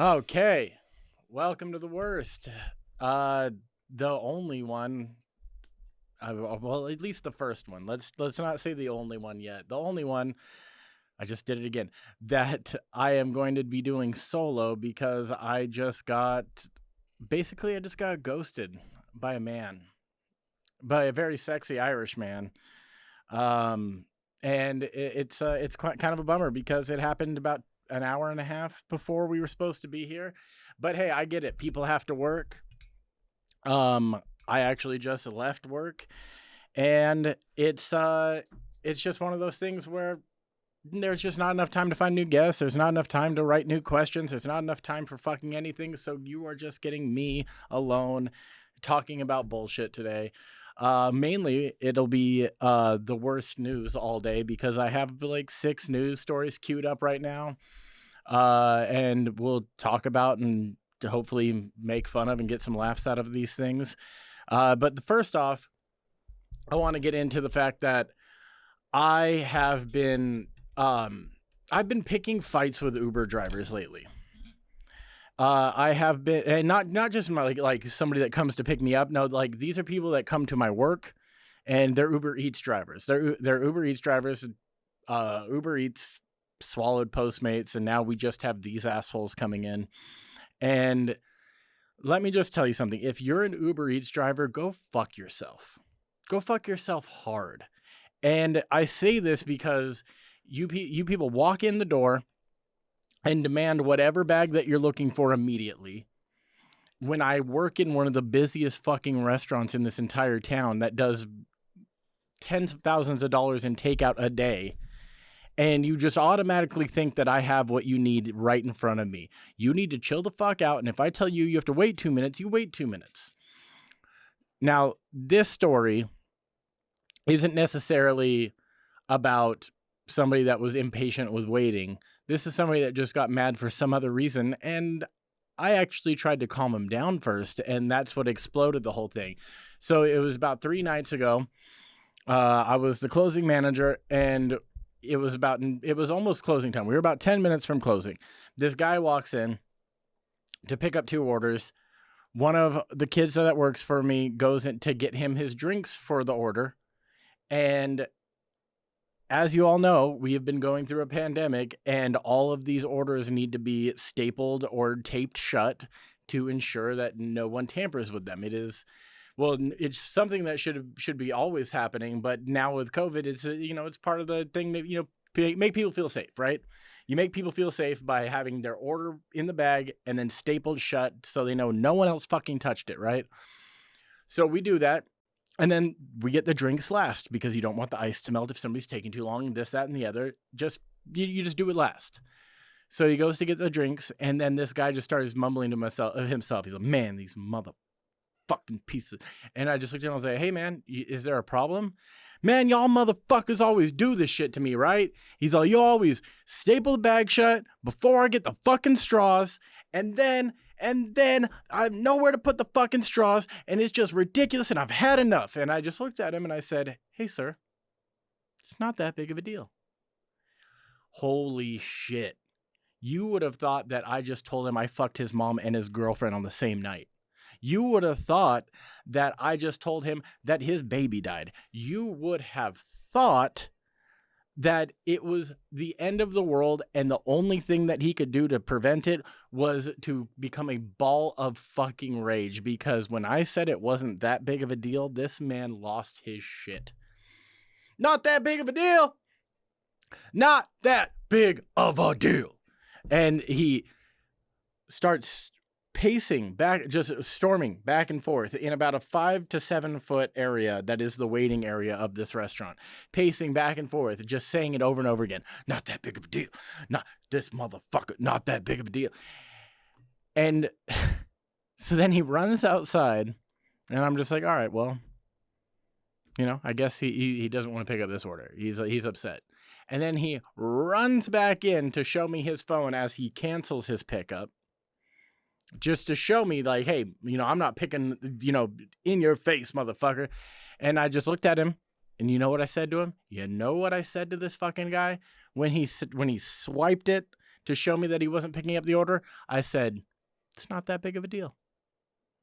Okay, welcome to the worst. The only one. Well, at least the first one. Let's not say the only one yet. The only one. I just did it again. That I am going to be doing solo because I just got ghosted by a man, by a very sexy Irish man. And it's quite kind of a bummer because it happened about an hour and a half before we were supposed to be here. But hey, I get it. People have to work. I actually just left work, and it's just one of those things where there's just not enough time to find new guests. There's not enough time to write new questions. There's not enough time for fucking anything. So you are just getting me alone talking about bullshit today. Mainly it'll be the worst news all day because I have like 6 news stories queued up right now. And we'll talk about and to hopefully make fun of and get some laughs out of these things. But first off, I want to get into the fact that I have been I've been picking fights with Uber drivers lately. I have been, and not just my like somebody that comes to pick me up. No, like these are people that come to my work, and they're Uber Eats drivers. They're Uber Eats drivers. Uber Eats swallowed Postmates, and now we just have these assholes coming in. And let me just tell you something. If you're an Uber Eats driver, go fuck yourself. Go fuck yourself hard. And I say this because you people walk in the door and demand whatever bag that you're looking for immediately. When I work in one of the busiest fucking restaurants in this entire town that does tens of thousands of dollars in takeout a day, and you just automatically think that I have what you need right in front of me. You need to chill the fuck out, and if I tell you you have to wait 2 minutes, you wait 2 minutes. Now, this story isn't necessarily about somebody that was impatient with waiting. This is somebody that just got mad for some other reason, and I actually tried to calm him down first, and that's what exploded the whole thing. So it was about 3 nights ago. I was the closing manager, and it was almost closing time. We were about 10 minutes from closing. This guy walks in to pick up 2 orders. One of the kids that works for me goes in to get him his drinks for the order. And as you all know, we have been going through a pandemic, and all of these orders need to be stapled or taped shut to ensure that no one tampers with them. It's something that should be always happening, but now with COVID, it's part of the thing that, make people feel safe, right? You make people feel safe by having their order in the bag and then stapled shut so they know no one else fucking touched it, right? So we do that. And then we get the drinks last because you don't want the ice to melt if somebody's taking too long, this, that, and the other. You just do it last. So he goes to get the drinks, and then this guy just starts mumbling to himself. He's like, man, these motherfucking pieces. And I just looked at him and was like, hey, man, is there a problem? Man, y'all motherfuckers always do this shit to me, right? He's like, you always staple the bag shut before I get the fucking straws, and then I have nowhere to put the fucking straws, and it's just ridiculous, and I've had enough. And I just looked at him and I said, hey, sir, it's not that big of a deal. Holy shit. You would have thought that I just told him I fucked his mom and his girlfriend on the same night. You would have thought that I just told him that his baby died. You would have thought that it was the end of the world, and the only thing that he could do to prevent it was to become a ball of fucking rage, because when I said it wasn't that big of a deal, this man lost his shit. Not that big of a deal. Not that big of a deal. And he starts pacing back, just storming back and forth in about a 5 to 7 foot area that is the waiting area of this restaurant. Pacing back and forth, just saying it over and over again. Not that big of a deal. Not this motherfucker. Not that big of a deal. And so then he runs outside, and I'm just like, all right, well, I guess he doesn't want to pick up this order. He's upset. And then he runs back in to show me his phone as he cancels his pickup. Just to show me, like, hey, I'm not picking, in your face, motherfucker. And I just looked at him, and you know what I said to him? You know what I said to this fucking guy? When he swiped it to show me that he wasn't picking up the order, I said, it's not that big of a deal.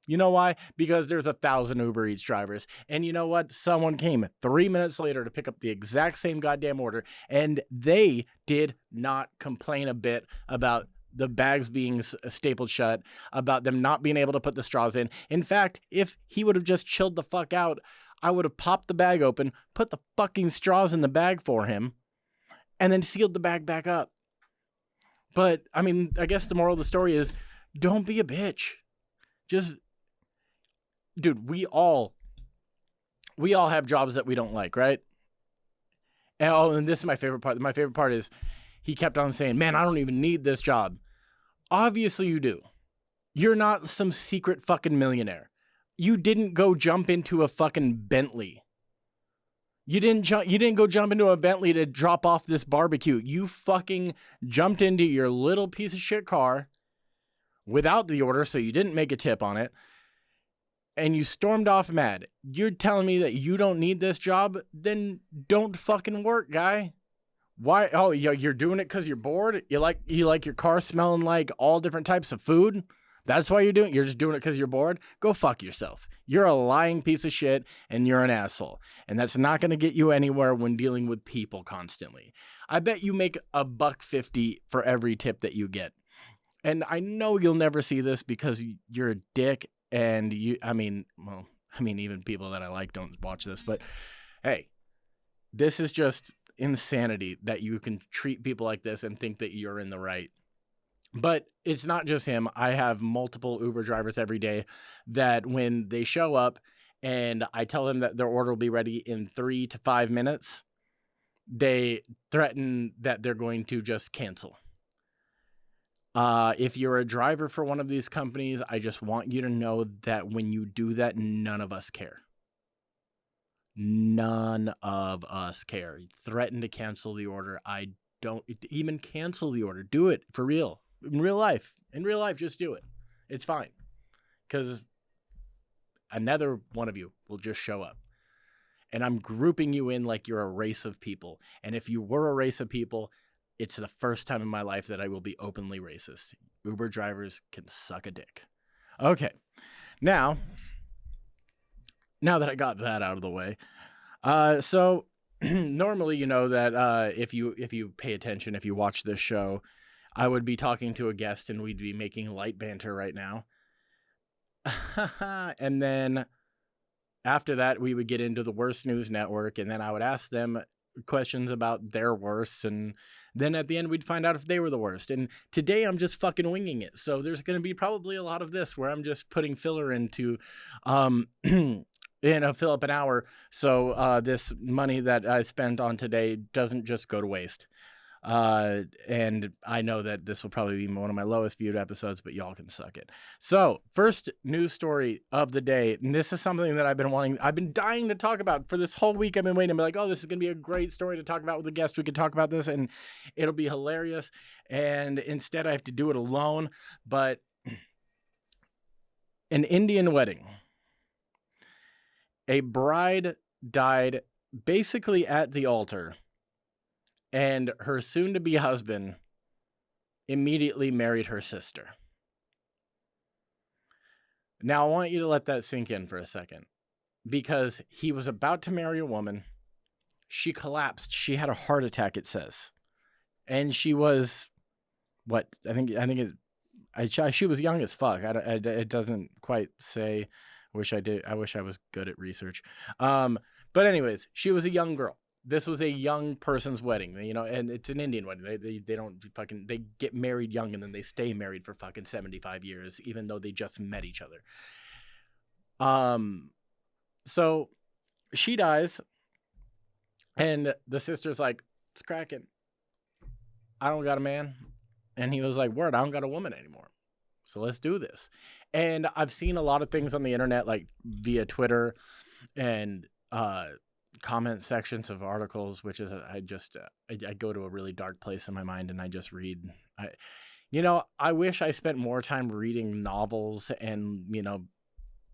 You know why? Because there's 1,000 Uber Eats drivers. And you know what? Someone came 3 minutes later to pick up the exact same goddamn order, and they did not complain a bit about the bags being stapled shut, about them not being able to put the straws in. In fact, if he would have just chilled the fuck out, I would have popped the bag open, put the fucking straws in the bag for him, and then sealed the bag back up. But, I mean, I guess the moral of the story is, don't be a bitch. Just, dude, we all have jobs that we don't like, right? And this is my favorite part. My favorite part is he kept on saying, man, I don't even need this job. Obviously you do. You're not some secret fucking millionaire. You didn't go jump into a fucking Bentley. You didn't go jump into a Bentley to drop off this barbecue. You fucking jumped into your little piece of shit car without the order, so you didn't make a tip on it, and you stormed off mad. You're telling me that you don't need this job? Then don't fucking work, guy. Why? Oh, you're doing it because you're bored? You like your car smelling like all different types of food? That's why you're doing it? You're just doing it because you're bored? Go fuck yourself. You're a lying piece of shit, and you're an asshole. And that's not going to get you anywhere when dealing with people constantly. I bet you make $1.50 for every tip that you get. And I know you'll never see this because you're a dick, and even people that I like don't watch this, but hey, this is just insanity that you can treat people like this and think that you're in the right. But it's not just him. I have multiple Uber drivers every day that when they show up and I tell them that their order will be ready in 3 to 5 minutes, they threaten that they're going to just cancel. If you're a driver for one of these companies, I just want you to know that when you do that, none of us care. None of us care. Threaten to cancel the order. I don't even cancel the order. Do it for real. In real life, just do it. It's fine. Because another one of you will just show up. And I'm grouping you in like you're a race of people. And if you were a race of people, it's the first time in my life that I will be openly racist. Uber drivers can suck a dick. Okay. Now that I got that out of the way, so normally you know that if you pay attention, if you watch this show, I would be talking to a guest and we'd be making light banter right now. And then after that, we would get into the worst news network, and then I would ask them questions about their worst, and then at the end we'd find out if they were the worst. And today I'm just fucking winging it, so there's going to be probably a lot of this where I'm just putting filler into fill up an hour, so this money that I spent on today doesn't just go to waste. And I know that this will probably be one of my lowest viewed episodes, but y'all can suck it. So first news story of the day. And this is something that I've been dying to talk about for this whole week. I've been waiting. I'm like, oh, this is going to be a great story to talk about with a guest. We can talk about this and it'll be hilarious. And instead I have to do it alone, but an Indian wedding, a bride died basically at the altar, and her soon-to-be husband immediately married her sister. Now, I want you to let that sink in for a second, because he was about to marry a woman. She collapsed. She had a heart attack, it says. And she was, she was young as fuck. It doesn't quite say. I wish I was good at research. But anyways, she was a young girl. This was a young person's wedding, and it's an Indian wedding. They get married young and then they stay married for fucking 75 years, even though they just met each other. So she dies and the sister's like, it's cracking. I don't got a man. And he was like, word, I don't got a woman anymore. So let's do this. And I've seen a lot of things on the internet, like via Twitter and, comment sections of articles, which is I go to a really dark place in my mind and I just read. I wish I spent more time reading novels and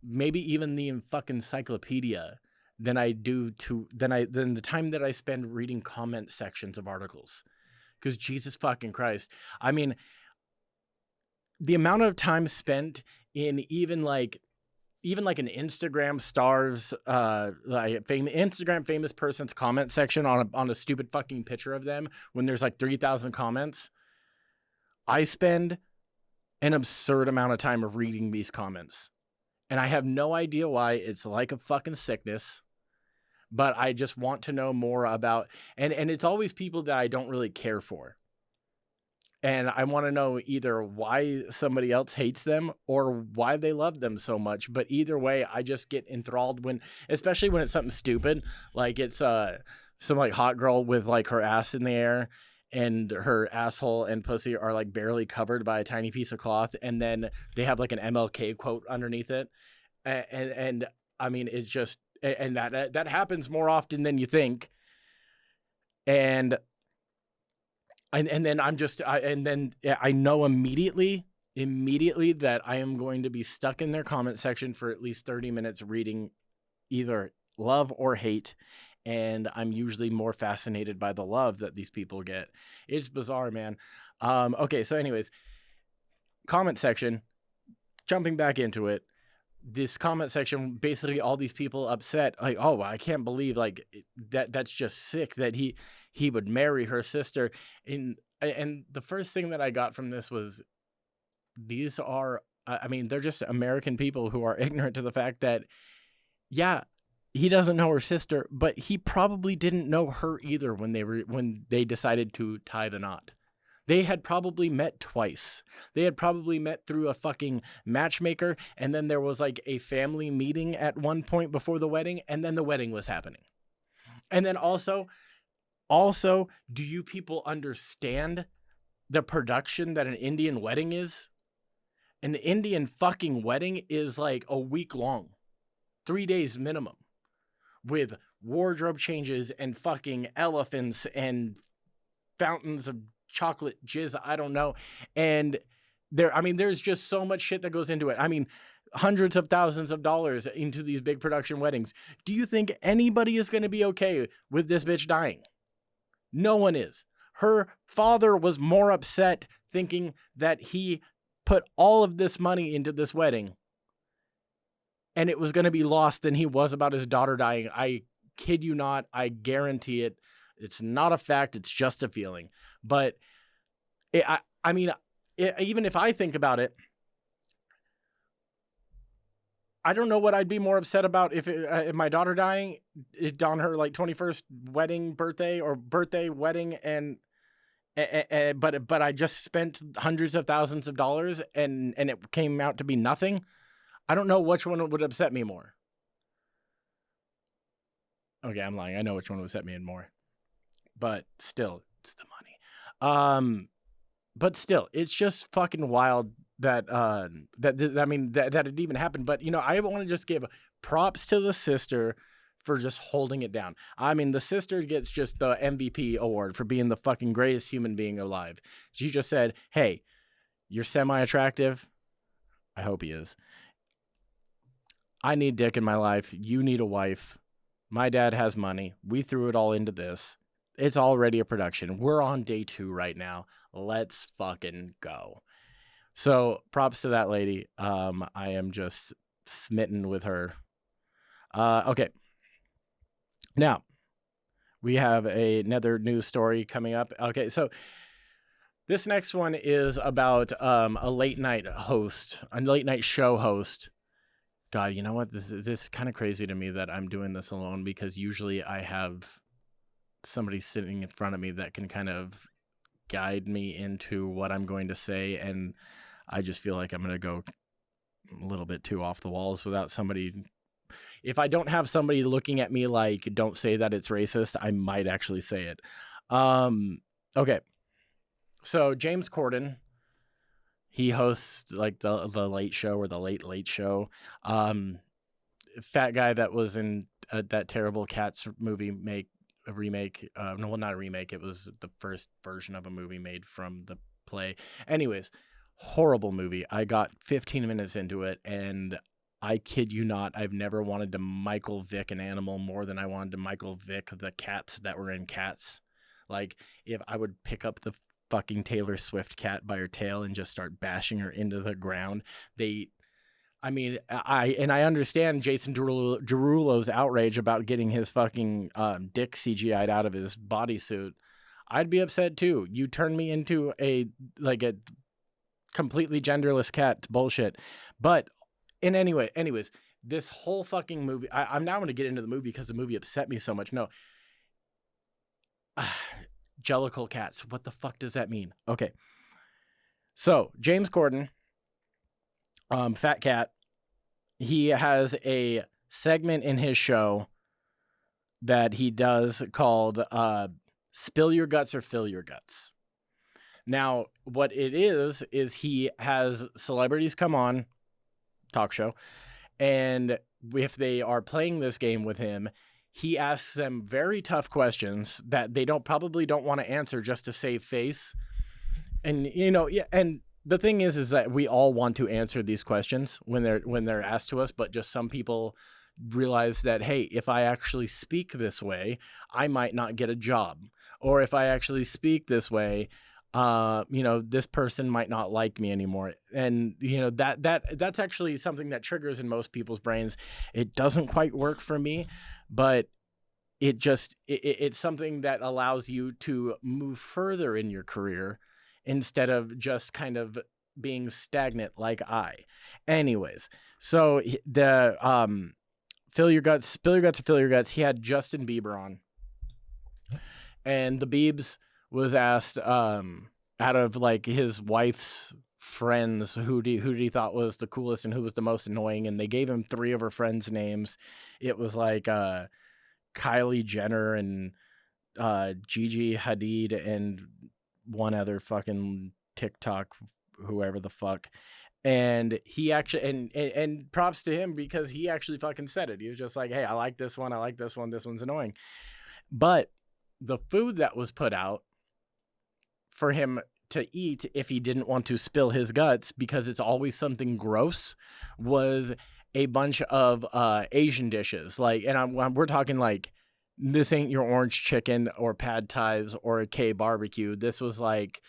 maybe even the fucking encyclopedia than the time that I spend reading comment sections of articles, Because Jesus fucking Christ. I mean, the amount of time spent in even like an Instagram star's Instagram famous person's comment section on a stupid fucking picture of them when there's like 3,000 comments. I spend an absurd amount of time reading these comments. And I have no idea why. It's like a fucking sickness. But I just want to know more about, and it's always people that I don't really care for. And I want to know either why somebody else hates them or why they love them so much. But either way, I just get enthralled especially when it's something stupid. Like it's some like hot girl with like her ass in the air and her asshole and pussy are like barely covered by a tiny piece of cloth. And then they have like an MLK quote underneath it. And I mean, it's just, and that happens more often than you think. And then I know immediately that I am going to be stuck in their comment section for at least 30 minutes reading either love or hate. And I'm usually more fascinated by the love that these people get. It's bizarre, man. Okay, so anyways, comment section, jumping back into it. This comment section, basically all these people upset, like, oh, I can't believe like that's just sick that he would marry her sister. And the first thing that I got from this was these are, I mean, they're just American people who are ignorant to the fact that, yeah, he doesn't know her sister, but he probably didn't know her either when they decided to tie the knot. They had probably met twice. They had probably met through a fucking matchmaker, and then there was like a family meeting at one point before the wedding, and then the wedding was happening. And then also, do you people understand the production that an Indian wedding is? An Indian fucking wedding is like a week long, 3 days minimum, with wardrobe changes and fucking elephants and fountains of chocolate jizz, I don't know. And there's just so much shit that goes into it. I mean, hundreds of thousands of dollars into these big production weddings. Do you think anybody is going to be okay with this bitch dying? No one is. Her father was more upset thinking that he put all of this money into this wedding and it was going to be lost than he was about his daughter dying. I kid you not. I guarantee it. It's not a fact. It's just a feeling. But even if I think about it, I don't know what I'd be more upset about if my daughter dying on her like 21st birthday wedding, but I just spent hundreds of thousands of dollars and it came out to be nothing. I don't know which one would upset me more. Okay, I'm lying. I know which one would upset me more. But still, it's the money. But still, it's just fucking wild that it even happened. But I want to just give props to the sister for just holding it down. I mean, the sister gets just the MVP award for being the fucking greatest human being alive. She just said, "Hey, you're semi-attractive. I hope he is. I need dick in my life. You need a wife. My dad has money. We threw it all into this. It's already a production. We're on day 2 right now. Let's fucking go." So props to that lady. I am just smitten with her. Okay. Now we have another news story coming up. Okay. So this next one is about a late night show host. God, you know what? This is kind of crazy to me that I'm doing this alone, because usually I have somebody sitting in front of me that can kind of guide me into what I'm going to say, and I just feel like I'm going to go a little bit too off the walls without somebody. If I don't have somebody looking at me like, don't say that it's racist, I might actually say it. Okay. So James Corden, he hosts like the Late Show or the Late Show. Fat guy that was in that terrible Cats movie remake. No, well, not a remake. It was the first version of a movie made from the play. Anyways, horrible movie. I got 15 minutes into it, and I kid you not, I've never wanted to Michael Vick an animal more than I wanted to Michael Vick the cats that were in Cats. Like, if I would pick up the fucking Taylor Swift cat by her tail and just start bashing her into the ground. I understand Jason Derulo's outrage about getting his fucking dick CGI'd out of his bodysuit. I'd be upset too. You turn me into a completely genderless cat. It's bullshit. But anyways, this whole fucking movie, I'm now going to get into the movie because the movie upset me so much. No. Jellicle cats. What the fuck does that mean? Okay. So James Corden, fat cat, he has a segment in his show that he does called Spill Your Guts or Fill Your Guts. Now, what it is he has celebrities come on, talk show, and if they are playing this game with him, he asks them very tough questions that they probably don't want to answer just to save face. And, and the thing is that we all want to answer these questions when they're asked to us, but just some people realize that, hey, if I actually speak this way, I might not get a job. Or if I actually speak this way, this person might not like me anymore. And, that's actually something that triggers in most people's brains. It doesn't quite work for me, but it's something that allows you to move further in your career instead of just kind of being stagnant like I. Anyways, so the Fill Your Guts, Spill Your Guts, or Fill Your Guts, he had Justin Bieber on. And the Biebs was asked out of like his wife's friends who did he thought was the coolest and who was the most annoying, and they gave him 3 of her friends' names. It was like Kylie Jenner and Gigi Hadid and one other fucking TikTok whoever the fuck. And he actually and props to him because he actually fucking said it. He was just like, hey, I like this one, this one's annoying. But the food that was put out for him to eat if he didn't want to spill his guts, because it's always something gross, was a bunch of Asian dishes. Like, and we're talking like, this ain't your orange chicken or pad thais or a K barbecue. This was like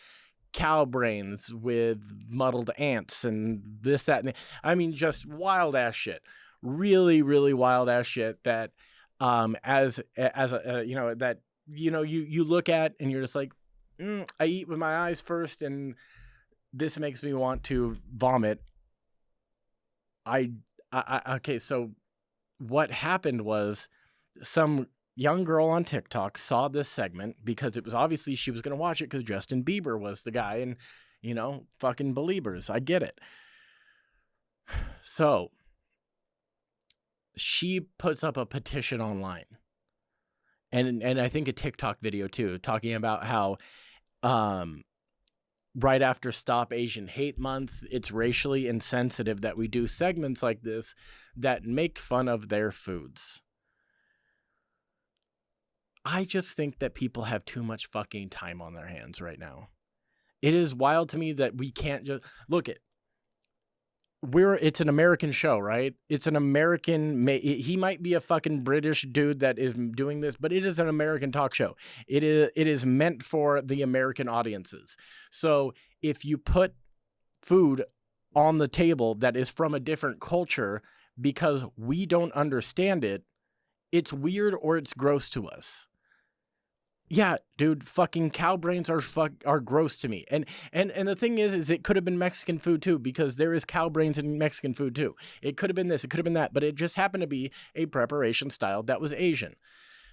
cow brains with muddled ants and this, that, and I mean, just wild ass shit. Really, really wild ass shit that, you look at and you're just like, I eat with my eyes first, and this makes me want to vomit. Okay, so what happened was some young girl on TikTok saw this segment because it was obviously she was going to watch it because Justin Bieber was the guy, and, fucking believers. I get it. So she puts up a petition online. And I think a TikTok video too, talking about how right after Stop Asian Hate Month, it's racially insensitive that we do segments like this that make fun of their foods. I just think that people have too much fucking time on their hands right now. It is wild to me that we can't just look at. It's an American show, right? It's an American, he might be a fucking British dude that is doing this, but it is an American talk show. It is meant for the American audiences. So if you put food on the table that is from a different culture because we don't understand it, it's weird or it's gross to us. Yeah, dude, fucking cow brains are gross to me. And the thing is it could have been Mexican food too, because there is cow brains in Mexican food too. It could have been this, it could have been that, but it just happened to be a preparation style that was Asian.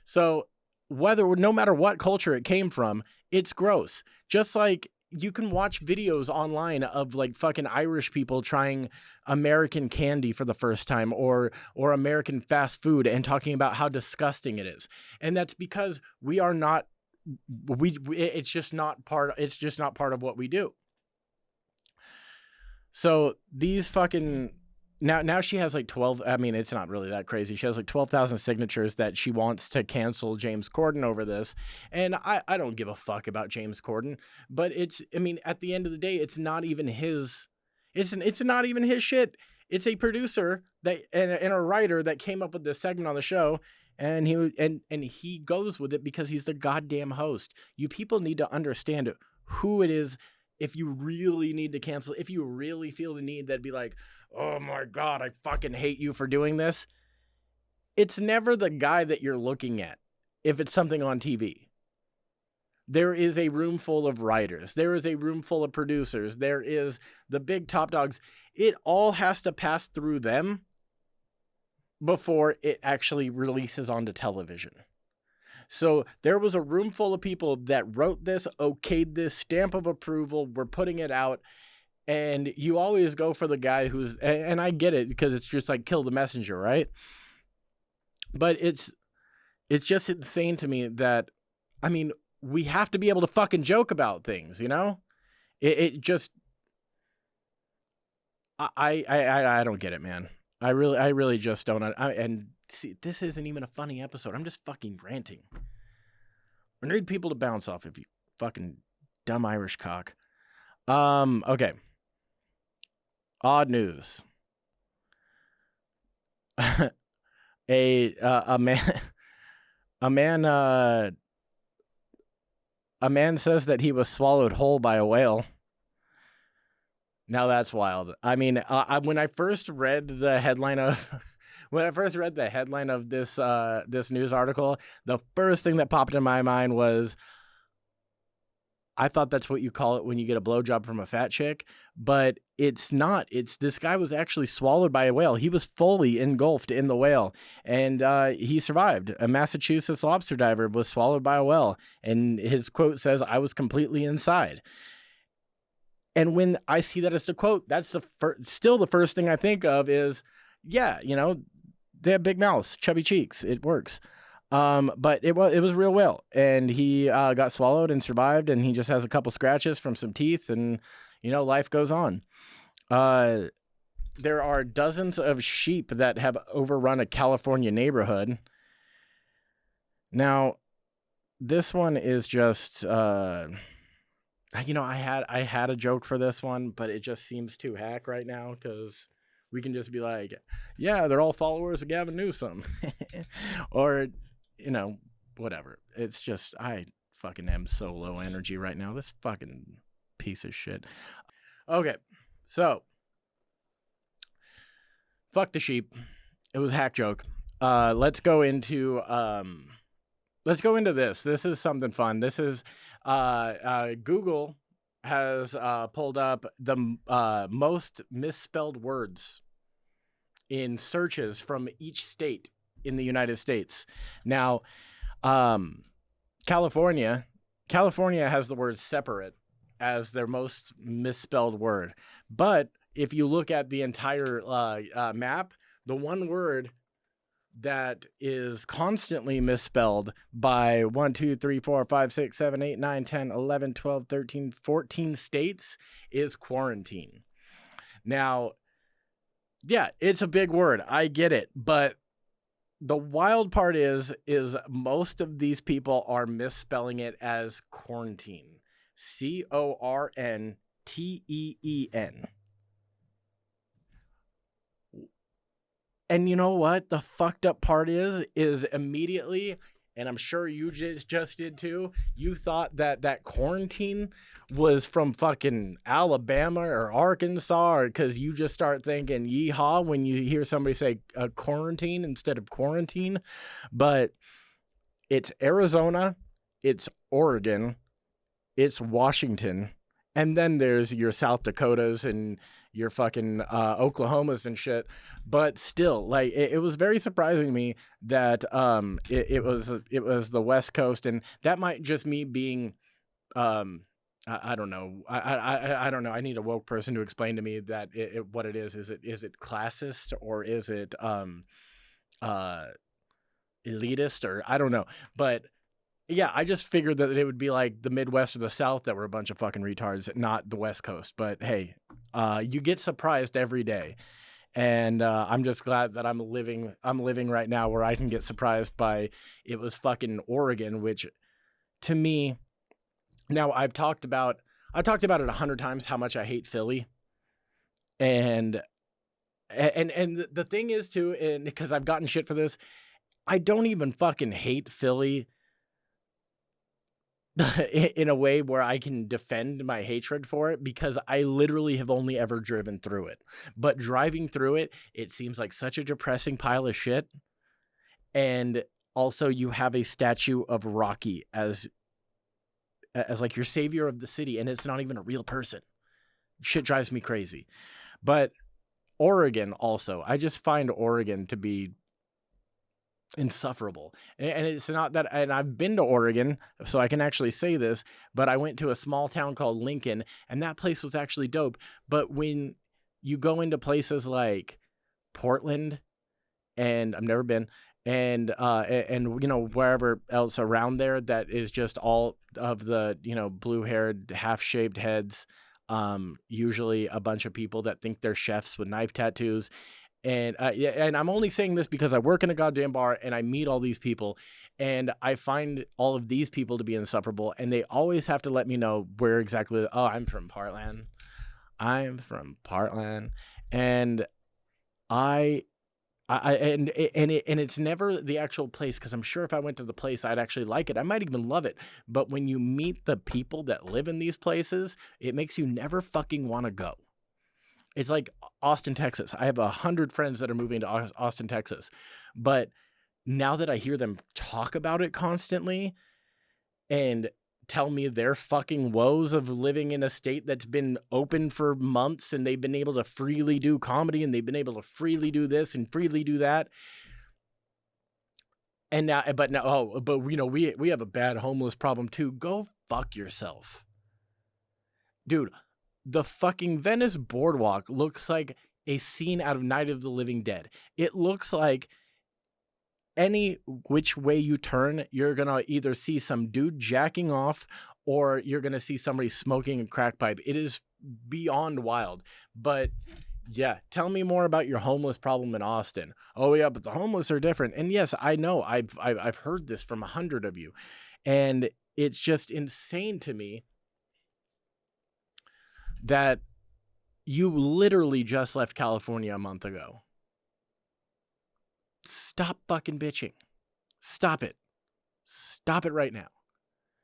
So no matter what culture it came from, it's gross. Just like you can watch videos online of like fucking Irish people trying American candy for the first time or American fast food and talking about how disgusting it is. And that's because it's just not part of what we do. So these fucking now she has like 12. I mean, it's not really that crazy. She has like 12,000 signatures that she wants to cancel James Corden over this. And I don't give a fuck about James Corden, but at the end of the day, it's not even his. It's not even his shit. It's a producer and a writer that came up with this segment on the show. And he goes with it because he's the goddamn host. You people need to understand who it is. If you really need to cancel, if you really feel the need that'd be like, oh my God, I fucking hate you for doing this. It's never the guy that you're looking at if it's something on TV. There is a room full of writers. There is a room full of producers. There is the big top dogs. It all has to pass through them before it actually releases onto television. So there was a room full of people that wrote this, okayed this, stamp of approval, we're putting it out. And you always go for the guy who's, and I get it because it's just like kill the messenger, right? But it's just insane to me that, I mean, we have to be able to fucking joke about things, you know? It just, I don't get it, man. I really just don't. And see, this isn't even a funny episode. I'm just fucking ranting. I need people to bounce off of you, fucking dumb Irish cock. Okay. Odd news. A man says that he was swallowed whole by a whale. Now that's wild. I mean, when I first read the headline of this this news article, the first thing that popped in my mind was, I thought that's what you call it when you get a blowjob from a fat chick, but it's not. It's this guy was actually swallowed by a whale. He was fully engulfed in the whale, and he survived. A Massachusetts lobster diver was swallowed by a whale, and his quote says, "I was completely inside." And when I see that as a quote, that's still the first thing I think of is, yeah, you know, they have big mouths, chubby cheeks. It works. But it was a real whale, and he got swallowed and survived, and he just has a couple scratches from some teeth, and, you know, life goes on. There are dozens of sheep that have overrun a California neighborhood. Now, this one is just, you know, I had a joke for this one, but it just seems too hack right now because we can just be like, yeah, they're all followers of Gavin Newsom. Or, you know, whatever. It's just, I fucking am so low energy right now. This fucking piece of shit. Okay, so fuck the sheep. It was a hack joke. Let's go into this. This is something fun. This is Google has pulled up the most misspelled words in searches from each state in the United States. Now, California has the word separate as their most misspelled word. But if you look at the entire map, the one word that is constantly misspelled by 1, 2, 3, 4, 5, 6, 7, 8, 9, 10, 11, 12, 13, 14 states is quarantine. Now, yeah, it's a big word. I get it. But the wild part is most of these people are misspelling it as quarantine. Cornteen. And you know what? The fucked up part is immediately, and I'm sure you just did too, you thought that quarantine was from fucking Alabama or Arkansas, or because you just start thinking yeehaw when you hear somebody say quarantine instead of quarantine. But it's Arizona, it's Oregon, it's Washington, and then there's your South Dakotas and your fucking Oklahomas and shit. But still, like, it was very surprising to me that it was the West Coast, and that might just me being I don't know. I don't know. I need a woke person to explain to me that what it is. Is it classist, or is it elitist, or I don't know. But yeah, I just figured that it would be like the Midwest or the South that were a bunch of fucking retards, not the West Coast. But hey, you get surprised every day. And I'm just glad that I'm living right now where I can get surprised by it was fucking Oregon, which to me, now I've talked about it 100 times how much I hate Philly. And the thing is too, and because I've gotten shit for this, I don't even fucking hate Philly in a way where I can defend my hatred for it, because I literally have only ever driven through it. But driving through it, it seems like such a depressing pile of shit. And also you have a statue of Rocky as like your savior of the city, and it's not even a real person. Shit drives me crazy. But Oregon also, I just find Oregon to be insufferable. And it's not that, and I've been to Oregon, so I can actually say this, but I went to a small town called Lincoln, and that place was actually dope. But when you go into places like Portland, and I've never been, and you know, wherever else around there, that is just all of the, you know, blue-haired, half-shaved heads, usually a bunch of people that think they're chefs with knife tattoos. And yeah, and I'm only saying this because I work in a goddamn bar and I meet all these people, and I find all of these people to be insufferable, and they always have to let me know where exactly. Oh, I'm from Portland. I'm from Portland, and and it's never the actual place, because I'm sure if I went to the place, I'd actually like it. I might even love it. But when you meet the people that live in these places, it makes you never fucking want to go. It's like Austin, Texas. I have 100 friends that are moving to Austin, Texas. But now that I hear them talk about it constantly and tell me their fucking woes of living in a state that's been open for months, and they've been able to freely do comedy, and they've been able to freely do this and freely do that. And now, but you know, we have a bad homeless problem too. Go fuck yourself. Dude, the fucking Venice boardwalk looks like a scene out of Night of the Living Dead. It looks like any which way you turn, you're going to either see some dude jacking off, or you're going to see somebody smoking a crack pipe. It is beyond wild. But yeah, tell me more about your homeless problem in Austin. Oh yeah, but the homeless are different. And yes, I know. I've heard this from 100 of you. And it's just insane to me that you literally just left California a month ago. Stop fucking bitching. Stop it. Stop it right now.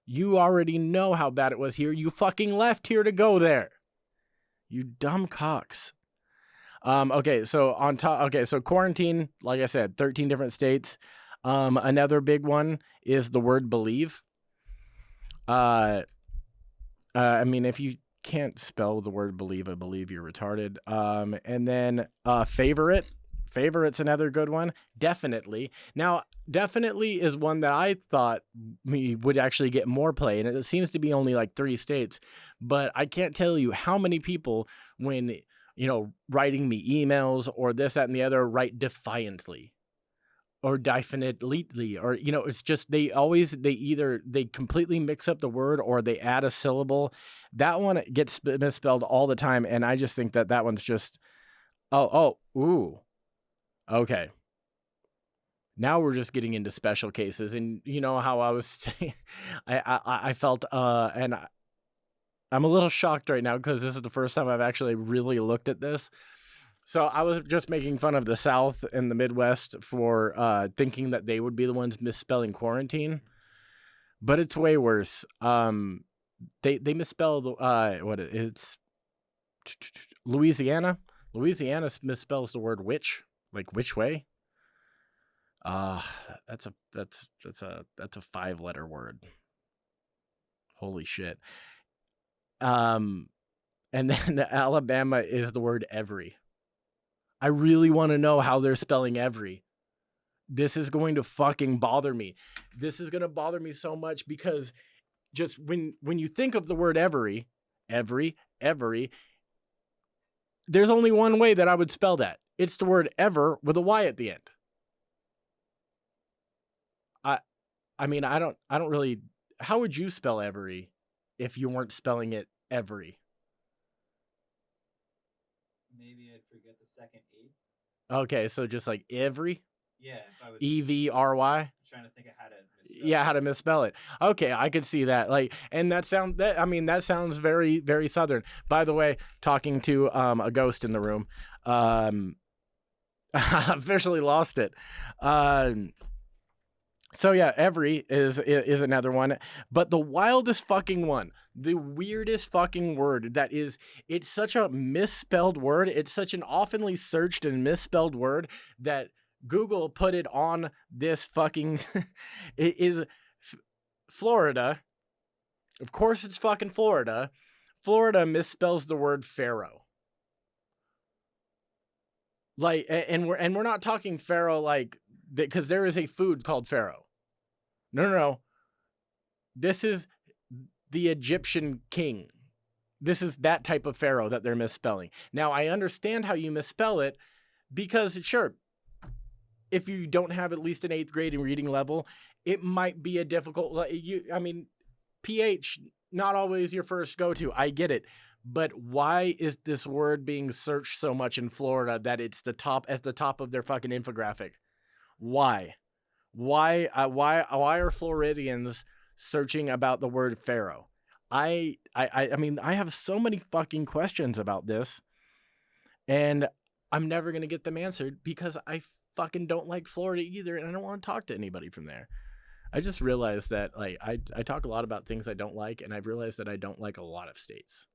You already know how bad it was here. You fucking left here to go there. You dumb cocks. Okay, so so quarantine, like I said, 13 different states. Another big one is the word believe. I mean, if you can't spell the word believe, I believe you're retarded. And then favorite. Favorite's another good one. Definitely. Now, definitely is one that I thought we would actually get more play, and it seems to be only like 3 states. But I can't tell you how many people, when, you know, writing me emails or this, that, and the other, write defiantly or definitely, or, you know, it's just they either completely mix up the word or they add a syllable. That one gets misspelled all the time, and I just think that one's just ooh. Okay. Now we're just getting into special cases, and you know how I was saying, I felt and I'm a little shocked right now because this is the first time I've actually really looked at this. So I was just making fun of the South and the Midwest for thinking that they would be the ones misspelling quarantine, but it's way worse. They misspell it's Louisiana. Louisiana misspells the word witch. Like which way? That's a 5-letter word. Holy shit. And then Alabama is the word every. I really want to know how they're spelling every. This is going to fucking bother me. This is going to bother me so much because just when you think of the word every, there's only one way that I would spell that. It's the word ever with a Y at the end. I mean, I don't really. How would you spell every if you weren't spelling it every? Maybe I'd forget the second E. Okay, so just like every. Yeah, if I was EVRY. trying to think of how to misspell Yeah, how to misspell it. Okay, I could see that. Like, and that sounds very, very Southern. By the way, talking to a ghost in the room. I officially lost it. So yeah, every is another one, but the wildest fucking one, the weirdest fucking word that is, it's such a misspelled word. It's such an oftenly searched and misspelled word that Google put it on this fucking it is Florida. Of course it's fucking Florida. Florida misspells the word pharaoh. Like, and we're not talking pharaoh like, because there is a food called pharaoh. No. This is the Egyptian king. This is that type of pharaoh that they're misspelling. Now, I understand how you misspell it because, sure, if you don't have at least an 8th grade in reading level, it might be a difficult, PH, not always your first go-to. I get it. But why is this word being searched so much in Florida that it's the top of their fucking infographic? Why? Why are Floridians searching about the word pharaoh? I mean, I have so many fucking questions about this, and I'm never going to get them answered because I fucking don't like Florida either, and I don't want to talk to anybody from there. I just realized that, like, I talk a lot about things I don't like, and I've realized that I don't like a lot of states.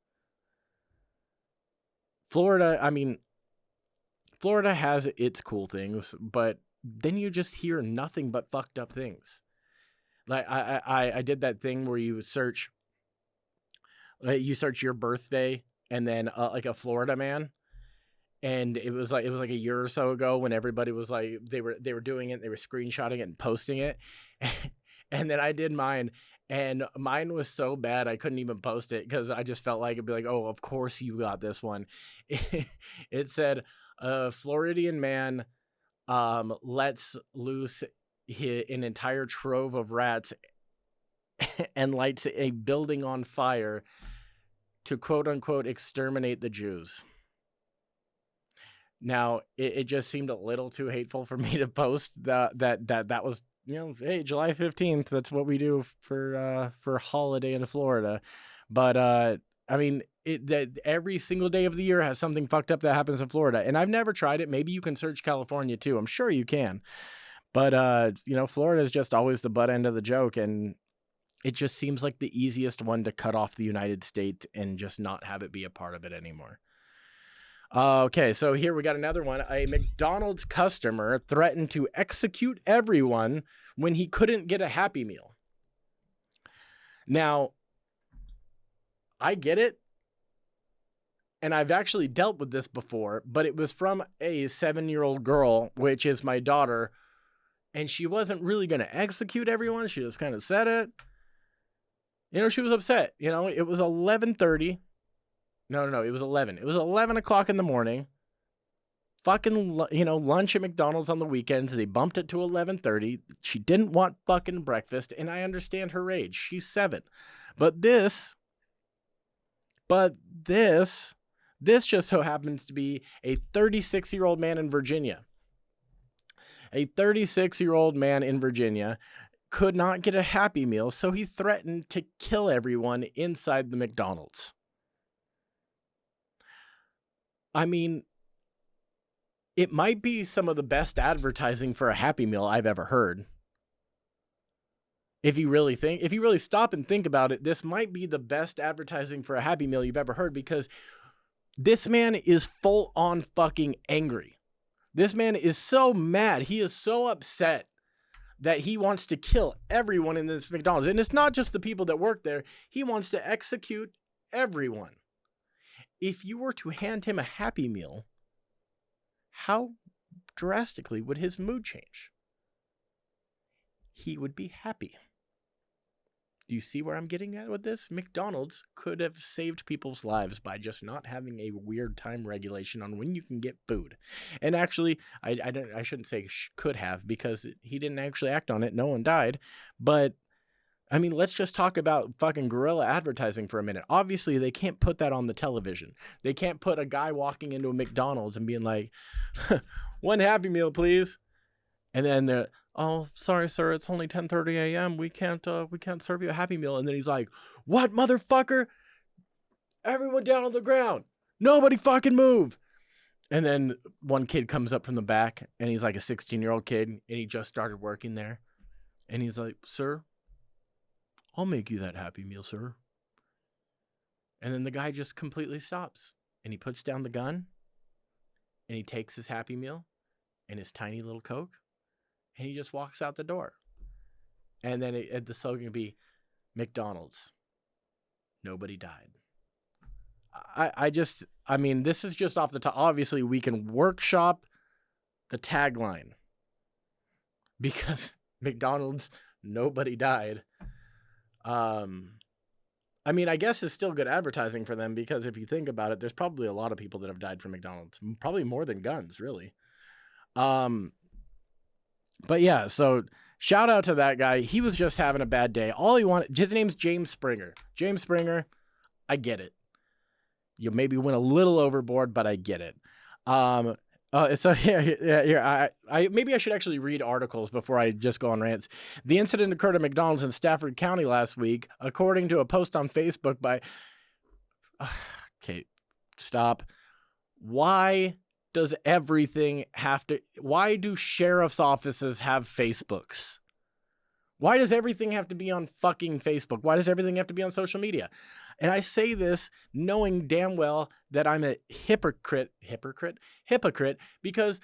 Florida has its cool things, but then you just hear nothing but fucked up things. Like, I did that thing where you search your birthday and then like a Florida man, and it was like a year or so ago when everybody was like, they were doing it, they were screenshotting it and posting it. And then I did mine, and mine was so bad I couldn't even post it because I just felt like it'd be like, oh, of course you got this one. It said, a Floridian man lets loose an entire trove of rats and lights a building on fire to quote unquote exterminate the Jews. Now, it just seemed a little too hateful for me to post that was, hey, July 15th, that's what we do for holiday in Florida. But I mean, every single day of the year has something fucked up that happens in Florida, and I've never tried it. Maybe you can search California too. I'm sure you can. But Florida is just always the butt end of the joke, and it just seems like the easiest one to cut off the United States and just not have it be a part of it anymore. Okay, so here we got another one. A McDonald's customer threatened to execute everyone when he couldn't get a Happy Meal. Now, I get it, and I've actually dealt with this before, but it was from a 7-year-old girl, which is my daughter, and she wasn't really going to execute everyone. She just kind of said it. She was upset. It was 11:30. No, it was 11. It was 11 o'clock in the morning. Fucking, lunch at McDonald's on the weekends. They bumped it to 11:30. She didn't want fucking breakfast, and I understand her age. She's 7. But this just so happens to be a 36-year-old man in Virginia. A 36-year-old man in Virginia could not get a Happy Meal, so he threatened to kill everyone inside the McDonald's. I mean, it might be some of the best advertising for a Happy Meal I've ever heard. If you really stop and think about it, this might be the best advertising for a Happy Meal you've ever heard, because this man is full on fucking angry. This man is so mad. He is so upset that he wants to kill everyone in this McDonald's. And it's not just the people that work there. He wants to execute everyone. If you were to hand him a Happy Meal, how drastically would his mood change? He would be happy. Do you see where I'm getting at with this? McDonald's could have saved people's lives by just not having a weird time regulation on when you can get food. And actually, I shouldn't say could have, because he didn't actually act on it. No one died. But I mean, let's just talk about fucking guerrilla advertising for a minute. Obviously, they can't put that on the television. They can't put a guy walking into a McDonald's and being like, 1 Happy Meal, please. And then they're, oh, sorry, sir, it's only 10:30 a.m. We can't serve you a Happy Meal. And then he's like, what, motherfucker? Everyone down on the ground. Nobody fucking move. And then one kid comes up from the back, and he's like a 16-year-old kid, and he just started working there. And he's like, sir, I'll make you that Happy Meal, sir. And then the guy just completely stops. And he puts down the gun. And he takes his Happy Meal and his tiny little Coke. And he just walks out the door. And then the slogan would be, McDonald's, nobody died. I mean, this is just off the top. Obviously, we can workshop the tagline. Because McDonald's, nobody died. I mean, I guess it's still good advertising for them because if you think about it, there's probably a lot of people that have died from McDonald's. Probably more than guns, really. But yeah, so shout out to that guy. He was just having a bad day. All he wanted, his name's James Springer. James Springer, I get it. You maybe went a little overboard, but I get it. So here, I maybe I should actually read articles before I just go on rants. The incident occurred at McDonald's in Stafford County last week, according to a post on Facebook by. Okay, stop. Why does everything have to? Why do sheriff's offices have Facebooks? Why does everything have to be on fucking Facebook? Why does everything have to be on social media? And I say this knowing damn well that I'm a hypocrite, because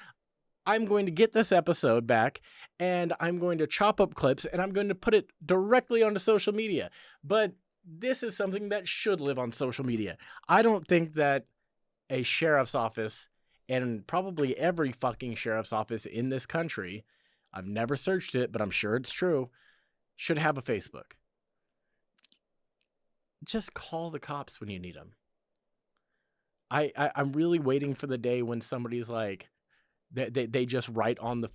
I'm going to get this episode back and I'm going to chop up clips and I'm going to put it directly onto social media. But this is something that should live on social media. I don't think that a sheriff's office, and probably every fucking sheriff's office in this country, I've never searched it, but I'm sure it's true, should have a Facebook. Just call the cops when you need them. I'm really waiting for the day when somebody's like, they just write on the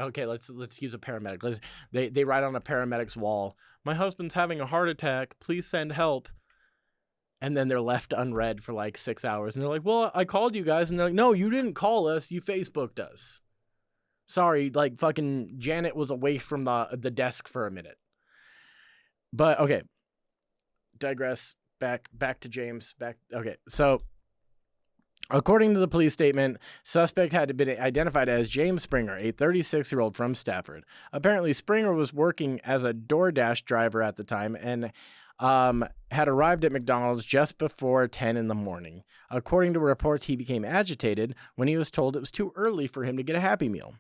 okay, let's use a paramedic. They write on a paramedic's wall, my husband's having a heart attack, please send help. And then they're left unread for like 6 hours. And they're like, well, I called you guys. And they're like, no, you didn't call us. You Facebooked us. Sorry, like fucking Janet was away from the desk for a minute. But okay. Digress. Back to James. Okay. So according to the police statement, suspect had been identified as James Springer, a 36-year-old from Stafford. Apparently, Springer was working as a DoorDash driver at the time and had arrived at McDonald's just before 10 in the morning. According to reports, he became agitated when he was told it was too early for him to get a Happy Meal.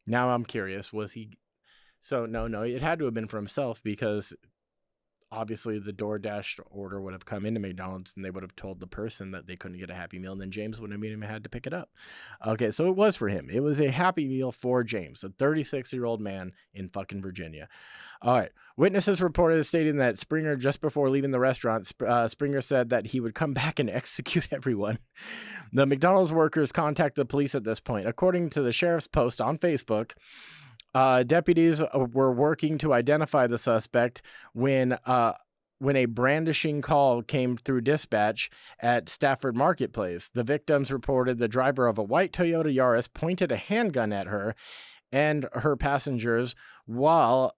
Now I'm curious, was he... So, no, it had to have been for himself because... Obviously, the DoorDash order would have come into McDonald's and they would have told the person that they couldn't get a Happy Meal, and then James wouldn't have even had to pick it up. Okay, so it was for him. It was a Happy Meal for James, a 36-year-old man in fucking Virginia. All right. Witnesses reported stating that Springer, just before leaving the restaurant, Springer said that he would come back and execute everyone. The McDonald's workers contacted the police at this point. According to the sheriff's post on Facebook, deputies were working to identify the suspect when a brandishing call came through dispatch at Stafford Marketplace. The victims reported the driver of a white Toyota Yaris pointed a handgun at her and her passengers while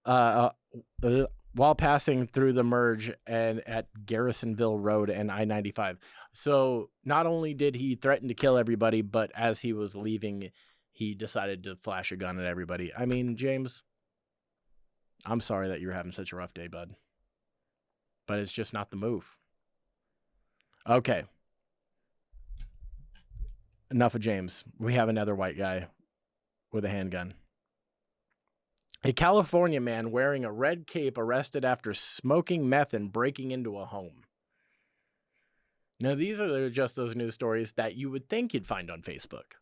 passing through the merge and at Garrisonville Road and I-95. So not only did he threaten to kill everybody, but as he was leaving, he decided to flash a gun at everybody. I mean, James, I'm sorry that you're having such a rough day, bud. But it's just not the move. Okay. Enough of James. We have another white guy with a handgun. A California man wearing a red cape arrested after smoking meth and breaking into a home. Now, these are just those news stories that you would think you'd find on Facebook.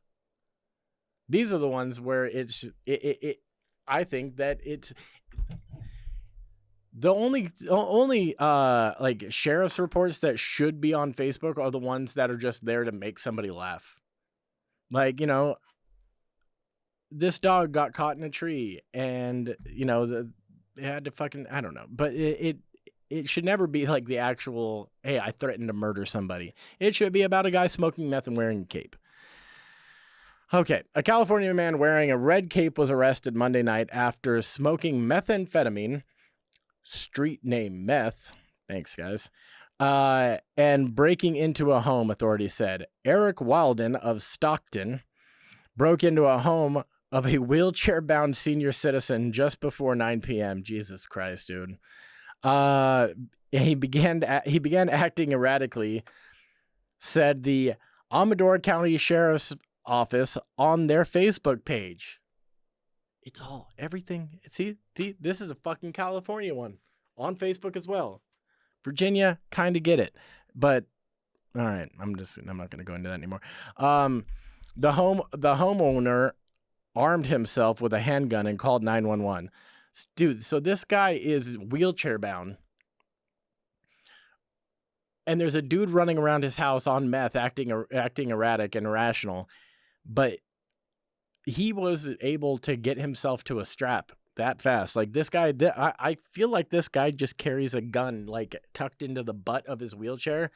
These are the ones where I think that it's the only like sheriff's reports that should be on Facebook are the ones that are just there to make somebody laugh. Like, this dog got caught in a tree and, they had to fucking, I don't know, but it should never be like the actual, hey, I threatened to murder somebody. It should be about a guy smoking meth and wearing a cape. Okay, a California man wearing a red cape was arrested Monday night after smoking methamphetamine, street name meth, thanks guys, and breaking into a home, authorities said. Eric Wilden of Stockton broke into a home of a wheelchair-bound senior citizen just before 9 p.m. Jesus Christ, dude. He began acting erratically, said the Amador County Sheriff's Office on their Facebook page. It's all everything. See, this is a fucking California one on Facebook as well. Virginia, kind of get it, but all right, I'm not going to go into that anymore. The homeowner armed himself with a handgun and called 911. Dude, so this guy is wheelchair bound. And there's a dude running around his house on meth acting erratic and irrational, but he was able to get himself to a strap that fast. Like this guy, I feel like this guy just carries a gun like tucked into the butt of his wheelchair.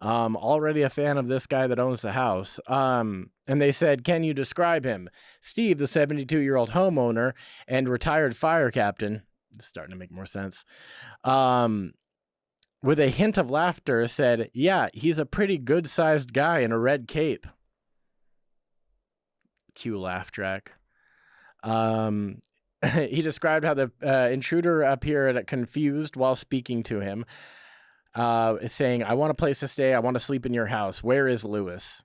Already a fan of this guy that owns the house. And they said, can you describe him? Steve, the 72-year-old homeowner and retired fire captain, it's starting to make more sense, with a hint of laughter said, yeah, he's a pretty good-sized guy in a red cape. Cue laugh track. He described how the intruder appeared confused while speaking to him, saying, I want a place to stay. I want to sleep in your house. Where is Lewis?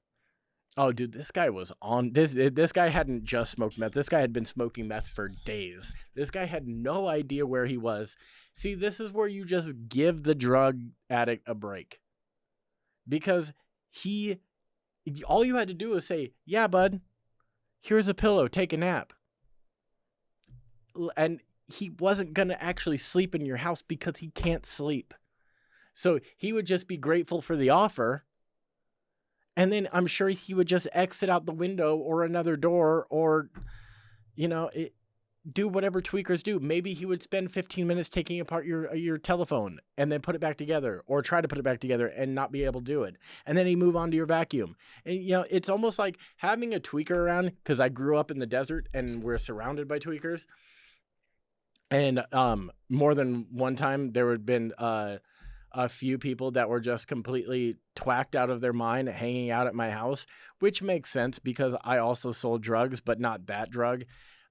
Oh, dude, this guy was on this. This guy hadn't just smoked meth. This guy had been smoking meth for days. This guy had no idea where he was. See, this is where you just give the drug addict a break. Because all you had to do was say, yeah, bud, here's a pillow. Take a nap. And he wasn't going to actually sleep in your house because he can't sleep. So he would just be grateful for the offer. And then I'm sure he would just exit out the window or another door or, do whatever tweakers do. Maybe he would spend 15 minutes taking apart your telephone and then put it back together or try to put it back together and not be able to do it. And then he'd move on to your vacuum. And, it's almost like having a tweaker around, because I grew up in the desert and we're surrounded by tweakers. And more than one time there had been a few people that were just completely twacked out of their mind hanging out at my house, which makes sense because I also sold drugs, but not that drug.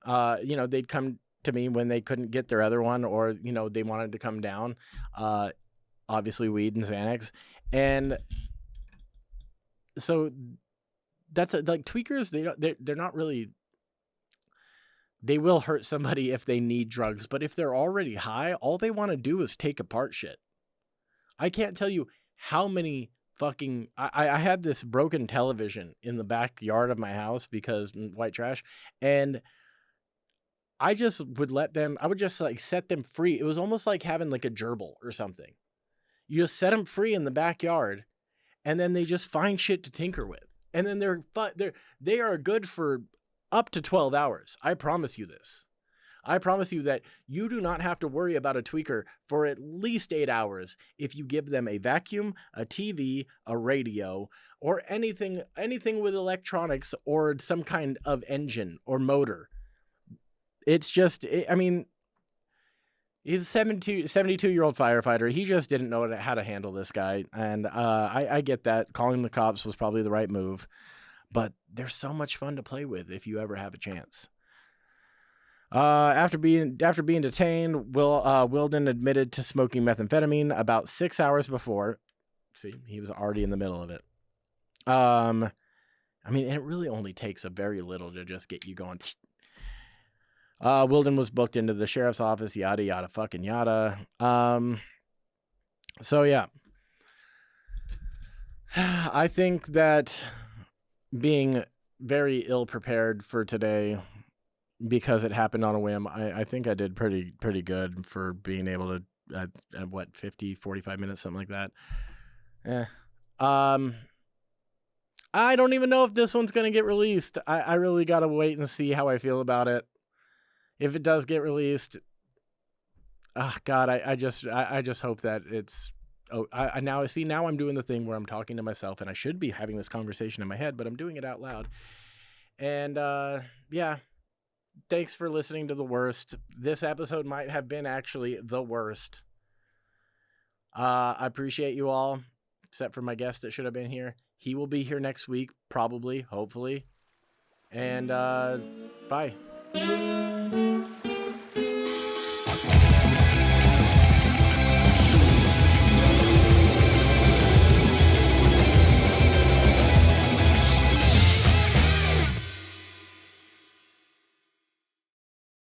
They'd come to me when they couldn't get their other one or, they wanted to come down, obviously weed and Xanax. And so that's like tweakers. They're not really, they will hurt somebody if they need drugs, but if they're already high, all they want to do is take apart shit. I can't tell you how many fucking... I had this broken television in the backyard of my house because white trash, and I just would I would just like set them free. It was almost like having like a gerbil or something. You just set them free in the backyard, and then they just find shit to tinker with. And then they are good for up to 12 hours. I promise you this. I promise you that you do not have to worry about a tweaker for at least 8 hours if you give them a vacuum, a TV, a radio, or anything with electronics or some kind of engine or motor. It's just, he's a 72-year-old firefighter. He just didn't know how to handle this guy. And I get that. Calling the cops was probably the right move. But they're so much fun to play with if you ever have a chance. After being detained, Wilden admitted to smoking methamphetamine about 6 hours before. See, he was already in the middle of it. It really only takes a very little to just get you going. Wilden was booked into the sheriff's office, yada, yada, fucking yada. So yeah. I think that being very ill prepared for today, because it happened on a whim, I think I did pretty good for being able to, 45 minutes, something like that. I don't even know if this one's going to get released. I really got to wait and see how I feel about it. If it does get released, God, I just hope that it's, now I'm doing the thing where I'm talking to myself and I should be having this conversation in my head, but I'm doing it out loud. And, yeah. Thanks for listening to the worst. This episode might have been actually the worst. I appreciate you all, except for my guest that should have been here. He will be here next week, probably, hopefully. And bye.